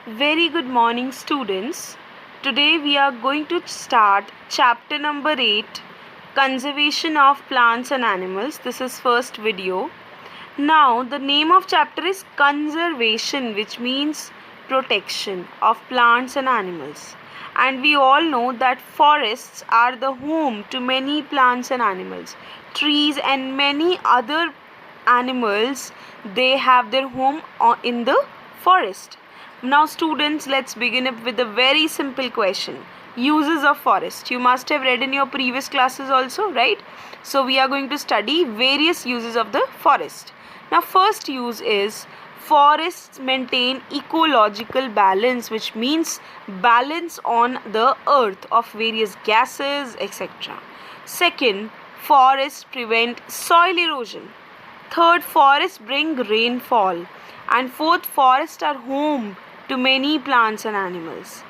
Very good morning, students. Today we are going to start chapter number 8, Conservation of Plants and Animals. This is first video. Now the name of chapter is Conservation, which means protection of plants and animals. And we all know that forests are the home to many plants and animals. Trees and many other animals, they have their home in the forest. Now students, let's begin up with a very simple question. Uses of forest. You must have read in your previous classes also, right? So we are going to study various uses of the forest. Now first use is forests maintain ecological balance, which means balance on the earth of various gases, etc. Second, forests prevent soil erosion. Third, forests bring rainfall. And fourth, forests are home to many plants and animals.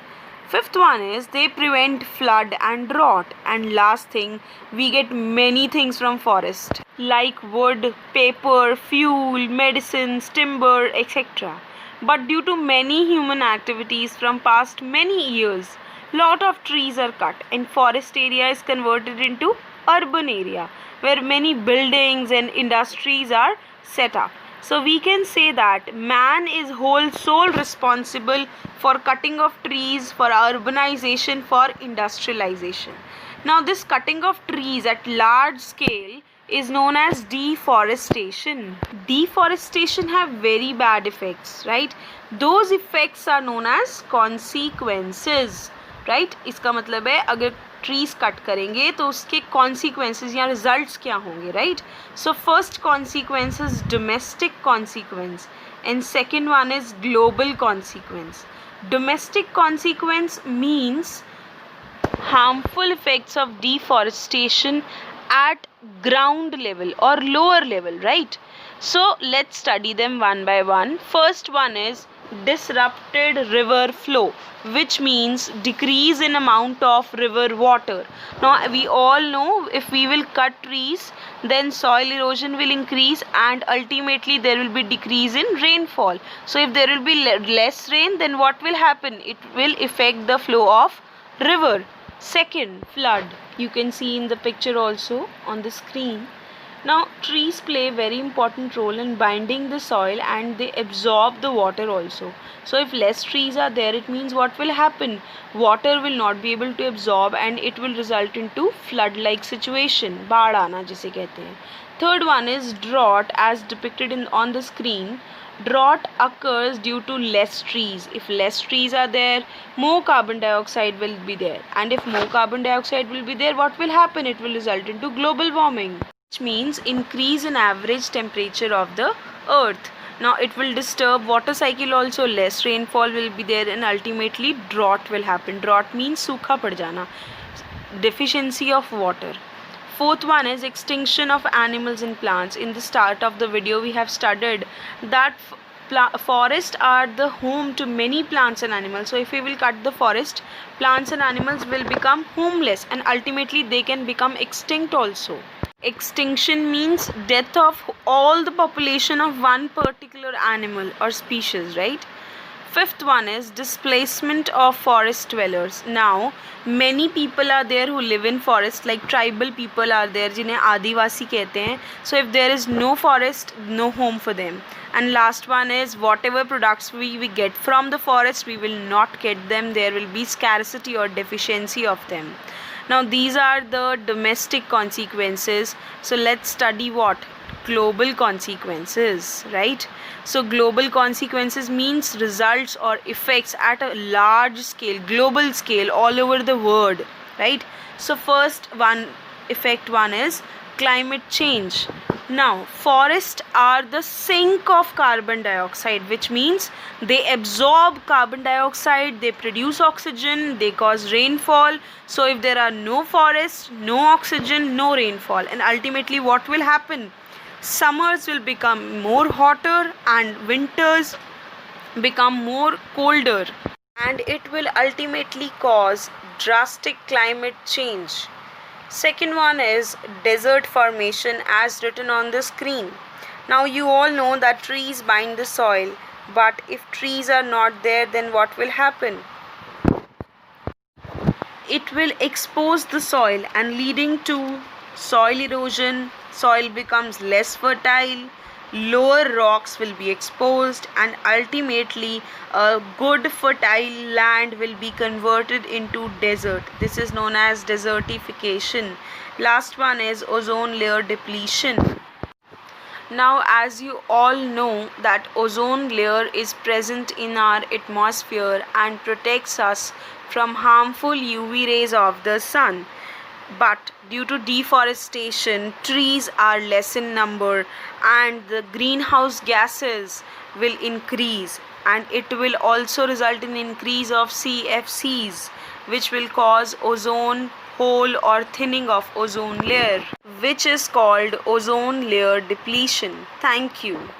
Fifth one is they prevent flood and drought. And last thing, we get many things from forest like wood, paper, fuel, medicines, timber, etc. But due to many human activities from past many years, lot of trees are cut and forest area is converted into urban area where many buildings and industries are set up. So we can say that man is sole responsible for cutting of trees, for urbanization, for industrialization. Now this cutting of trees at large scale is known as deforestation. Deforestation have very bad effects, right? Those effects are known as consequences, right? इसका मतलब है अगर trees cut करेंगे तो उसके consequences या results क्या होंगे, right? So first consequence is domestic consequence and second one is global consequence. Domestic consequence means harmful effects of deforestation at ground level or lower level, right? So let's study them one by one. First one is disrupted river flow, which means decrease in amount of river water. Now we all know if we will cut trees, then soil erosion will increase and ultimately there will be decrease in rainfall. So if there will be less rain, then what will happen? It will affect the flow of river. Second, flood. You can see in the picture also on the screen. Now trees play a very important role in binding the soil and they absorb the water also. So if less trees are there, it means what will happen? Water will not be able to absorb and it will result into flood like situation, बाढ़ आना जिसे कहते हैं. Third one is drought, as depicted on the screen. Drought occurs due to less trees. If less trees are there, more carbon dioxide will be there, and if more carbon dioxide will be there, what will happen? It will result into global warming, which means increase in average temperature of the earth. Now it will disturb water cycle also, less rainfall will be there and ultimately drought will happen. Drought means सूखा पड़ जाना, deficiency of water. Fourth one is extinction of animals and plants. In the start of the video we have studied that forests are the home to many plants and animals. So if we will cut the forest, plants and animals will become homeless and ultimately they can become extinct also. Extinction means death of all the population of one particular animal or species, right? Fifth one is displacement of forest dwellers. Now many people are there who live in forest, like tribal people are there जिन्हें आदिवासी कहते हैं. So if there is no forest, no home for them. And last one is whatever products we get from the forest, we will not get them. There will be scarcity or deficiency of them. Now these are the domestic consequences. So let's study what? Global consequences, right? So global consequences means results or effects at a large scale, global scale, all over the world, right? So first effect one is climate change. Now forests are the sink of carbon dioxide, which means they absorb carbon dioxide, they produce oxygen, they cause rainfall. So if there are no forests, no oxygen, no rainfall, and ultimately what will happen? Summers will become more hotter and winters become more colder, and it will ultimately cause drastic climate change. Second one is desert formation, as written on the screen. Now you all know that trees bind the soil But if trees are not there, then what will happen? It will expose the soil and leading to soil erosion. Soil becomes less fertile, lower rocks will be exposed, and ultimately a good fertile land will be converted into desert. This is known as desertification. Last one is ozone layer depletion. Now, as you all know that ozone layer is present in our atmosphere and protects us from harmful UV rays of the sun. But due to deforestation, trees are less in number and the greenhouse gases will increase, and it will also result in increase of CFCs, which will cause ozone hole or thinning of ozone layer, which is called ozone layer depletion. Thank you.